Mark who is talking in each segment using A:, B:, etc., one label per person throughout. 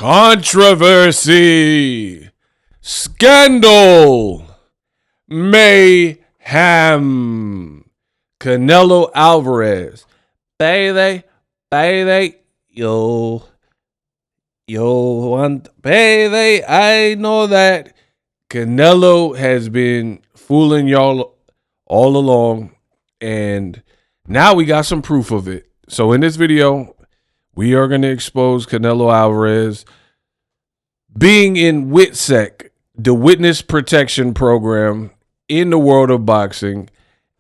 A: Controversy, scandal, mayhem. Canelo Alvarez, baby, yo, baby. I know that Canelo has been fooling y'all all along, and now we got some proof of it. So in this video, we are going to expose Canelo Alvarez being in WITSEC, the Witness Protection Program in the world of boxing,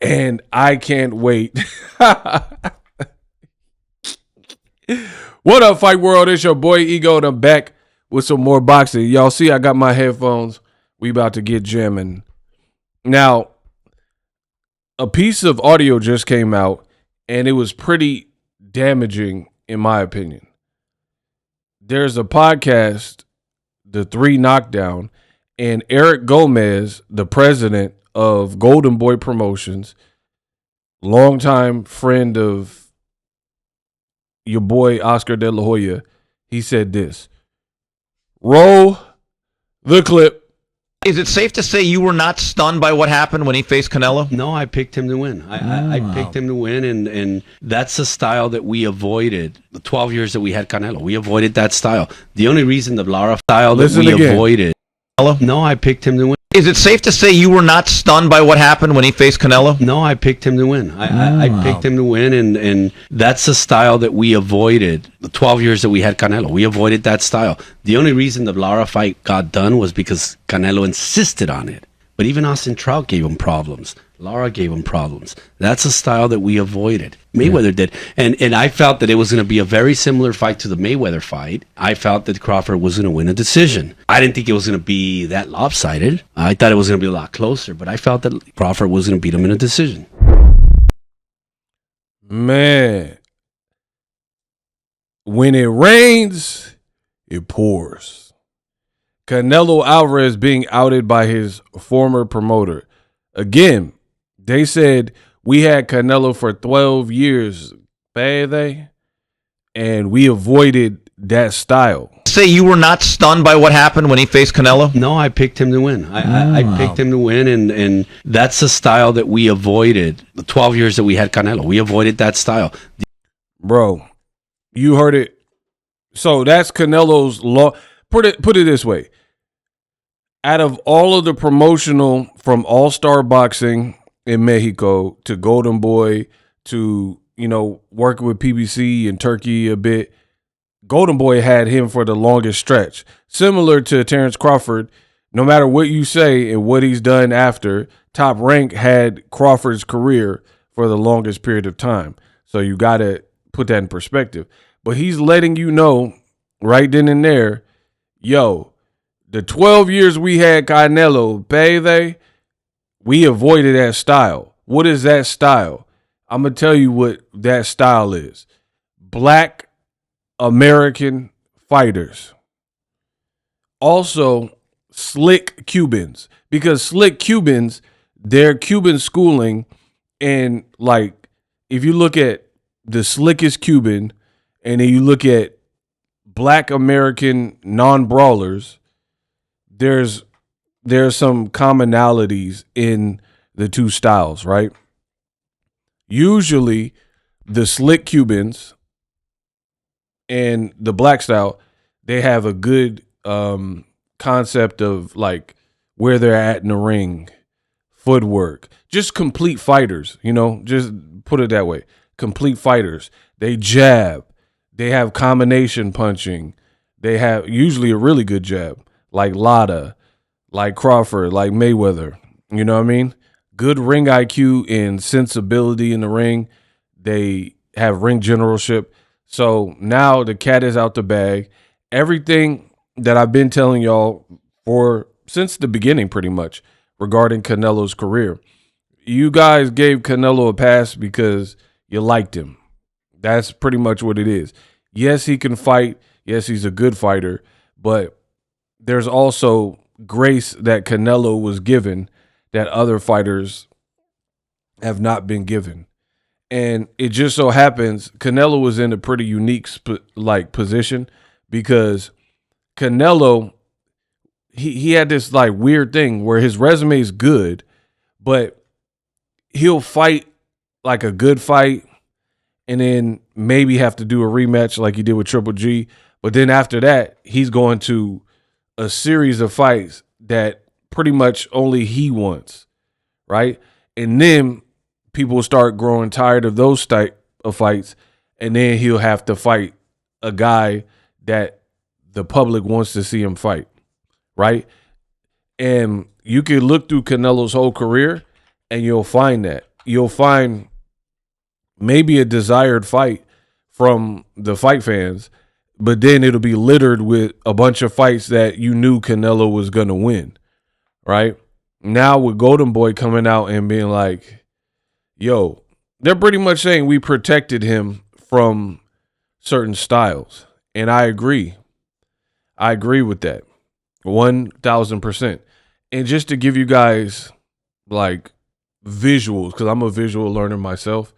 A: and I can't wait. What up, Fight World? It's your boy Ego, and I'm back with some more boxing. Y'all see I got my headphones. We about to get jamming. Now, a piece of audio just came out, and it was pretty damaging in my opinion. There's a podcast, The Three Knockdown, and Eric Gomez, the president of Golden Boy Promotions, longtime friend of your boy Oscar De La Hoya, he said this. Roll the clip.
B: Is it safe to say you were not stunned by what happened when he faced Canelo?
C: No, I picked him to win. I picked him to win, and that's the style that we avoided. The 12 years that we had Canelo, we avoided that style. The only reason the Lara style that we avoided. No, I picked him to win.
B: Is it safe to say you were not stunned by what happened when he faced Canelo?
C: No, I picked him to win. I picked him to win, and that's the style that we avoided. The 12 years that we had Canelo, we avoided that style. The only reason the Lara fight got done was because Canelo insisted on it. But even Austin Trout gave him problems. Lara gave him problems. That's a style that we avoided. Mayweather did. And I felt that it was going to be a very similar fight to the Mayweather fight. I felt that Crawford was going to win a decision. I didn't think it was going to be that lopsided. I thought it was going to be a lot closer, but I felt that Crawford was going to beat him in a decision.
A: Man, when it rains, it pours. Canelo Alvarez being outed by his former promoter. Again, they said we had Canelo for 12 years, baby, and we avoided that style.
B: Say you were not stunned by what happened when he faced Canelo?
C: No, I picked him to win. I picked him to win, and that's the style that we avoided. The 12 years that we had Canelo, we avoided that style.
A: Bro, you heard it. So that's Canelo's law. Put it this way. Out of all of the promotional from All-Star Boxing in Mexico to Golden Boy to, working with PBC in Turkey a bit, Golden Boy had him for the longest stretch. Similar to Terrence Crawford, no matter what you say and what he's done after, Top Rank had Crawford's career for the longest period of time. So you got to put that in perspective. But he's letting you know right then and there, yo, the 12 years we had Canelo, baby, we avoided that style. What is that style? I'm going to tell you what that style is. Black American fighters. Also, slick Cubans. Because slick Cubans, their Cuban schooling, and like, if you look at the slickest Cuban, and then you look at Black American non-brawlers, there's some commonalities in the two styles, right? Usually the slick Cubans and the black style, they have a good concept of like where they're at in the ring, footwork, just complete fighters, just put it that way. Complete fighters. They jab. They have combination punching. They have usually a really good jab. Like Lotta, like Crawford, like Mayweather. You know what I mean? Good ring IQ and sensibility in the ring. They have ring generalship. So now the cat is out the bag. Everything that I've been telling y'all since the beginning pretty much regarding Canelo's career. You guys gave Canelo a pass because you liked him. That's pretty much what it is. Yes, he can fight. Yes, he's a good fighter. But there's also grace that Canelo was given that other fighters have not been given. And it just so happens Canelo was in a pretty unique position because Canelo, he had this like weird thing where his resume is good, but he'll fight like a good fight and then maybe have to do a rematch like he did with Triple G. But then after that, he's going to a series of fights that pretty much only he wants, right? And then people start growing tired of those type of fights, and then he'll have to fight a guy that the public wants to see him fight, right? And you can look through Canelo's whole career, and you'll find that. You'll find maybe a desired fight from the fight fans, but then it'll be littered with a bunch of fights that you knew Canelo was going to win, right? Now with Golden Boy coming out and being like, yo, they're pretty much saying we protected him from certain styles. And I agree. I agree with that 1,000%. And just to give you guys like visuals, because I'm a visual learner myself.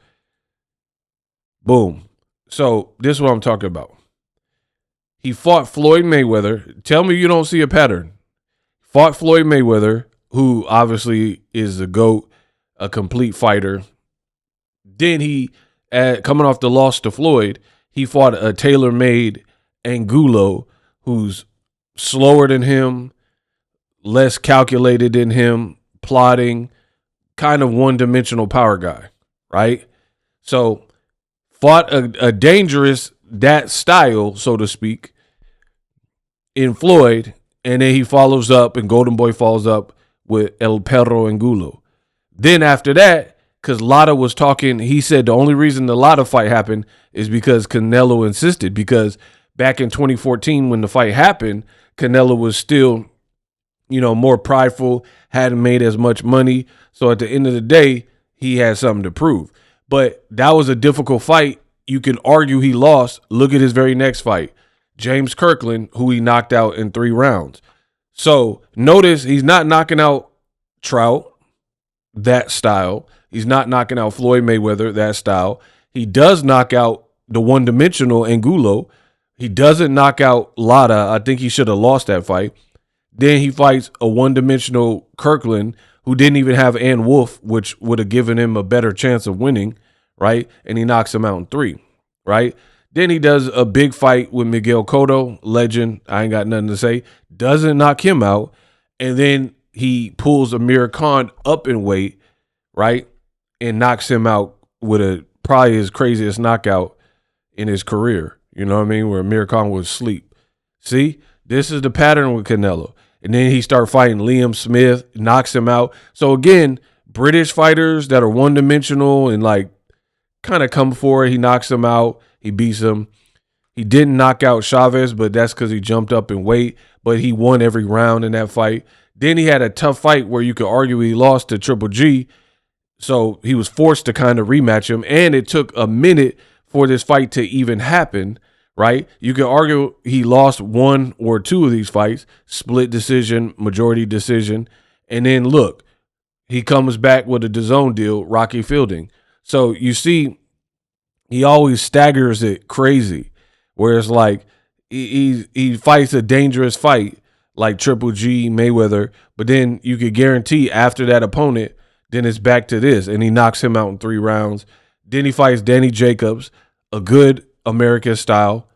A: Boom. So this is what I'm talking about. He fought Floyd Mayweather. Tell me you don't see a pattern. Fought Floyd Mayweather, who obviously is the GOAT, a complete fighter. Then he, coming off the loss to Floyd, he fought a tailor-made Angulo, who's slower than him, less calculated than him, plotting, kind of one-dimensional power guy, right? So fought a dangerous, that style, so to speak, in Floyd, and then he follows up, and Golden Boy follows up with El Perro Angulo. Then after that, because Lotta was talking, he said the only reason the Lotta fight happened is because Canelo insisted, because back in 2014 when the fight happened, Canelo was still, more prideful, hadn't made as much money. So at the end of the day, he had something to prove. But that was a difficult fight. You can argue he lost. Look at his very next fight. James Kirkland, who he knocked out in 3 rounds. So notice he's not knocking out Trout, that style. He's not knocking out Floyd Mayweather, that style. He does knock out the one-dimensional Angulo. He doesn't knock out Lotta. I think he should have lost that fight. Then he fights a one-dimensional Kirkland who didn't even have Ann Wolf, which would have given him a better chance of winning, right? And he knocks him out in 3, right? Then he does a big fight with Miguel Cotto, legend. I ain't got nothing to say. Doesn't knock him out. And then he pulls Amir Khan up in weight, right? And knocks him out with probably his craziest knockout in his career. You know what I mean? Where Amir Khan was asleep. See? This is the pattern with Canelo. And then he started fighting Liam Smith, knocks him out. So again, British fighters that are one-dimensional and like kind of come forward, he knocks him out. He beats him. He didn't knock out Chavez, but that's because he jumped up in weight. But he won every round in that fight. Then he had a tough fight where you could argue he lost to Triple G. So he was forced to kind of rematch him. And it took a minute for this fight to even happen, right? You could argue he lost 1 or 2 of these fights, split decision, majority decision. And then look, he comes back with a DAZN deal, Rocky Fielding. So you see, he always staggers it crazy, where it's like he fights a dangerous fight like Triple G, Mayweather, but then you could guarantee after that opponent, then it's back to this, and he knocks him out in 3 rounds. Then he fights Danny Jacobs, a good American style,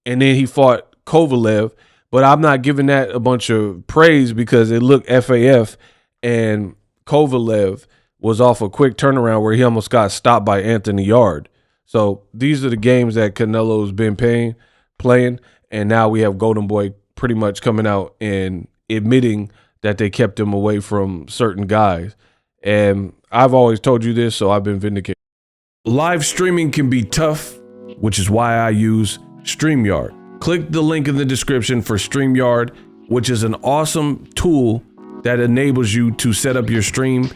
A: and then he fought Kovalev, but I'm not giving that a bunch of praise because it looked FAF, and Kovalev was off a quick turnaround where he almost got stopped by Anthony Yard. So these are the games that Canelo's been playing, and now we have Golden Boy pretty much coming out and admitting that they kept him away from certain guys. And I've always told you this, so I've been vindicated. Live streaming can be tough, which is why I use StreamYard. Click the link in the description for StreamYard, which is an awesome tool that enables you to set up your stream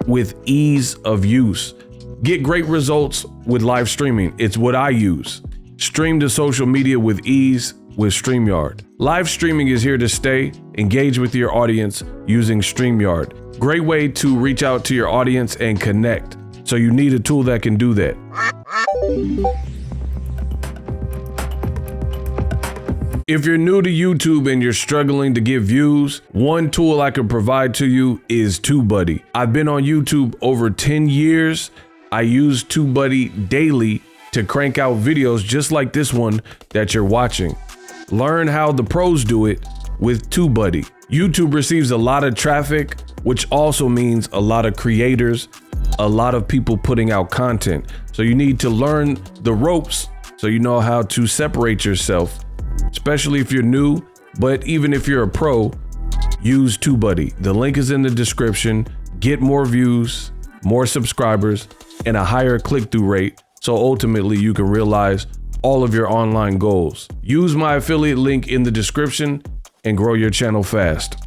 A: with ease of use. Get great results with live streaming. It's what I use. Stream to social media with ease with StreamYard. Live streaming is here to stay. Engage with your audience using StreamYard. Great way to reach out to your audience and connect. So you need a tool that can do that. If you're new to YouTube and you're struggling to get views, one tool I can provide to you is TubeBuddy. I've been on YouTube over 10 years. I use TubeBuddy daily to crank out videos just like this one that you're watching. Learn how the pros do it with TubeBuddy. YouTube receives a lot of traffic, which also means a lot of creators, a lot of people putting out content. So you need to learn the ropes so you know how to separate yourself, especially if you're new, but even if you're a pro, use TubeBuddy. The link is in the description. Get more views, more subscribers, and a higher click-through rate, so ultimately you can realize all of your online goals. Use my affiliate link in the description and grow your channel fast.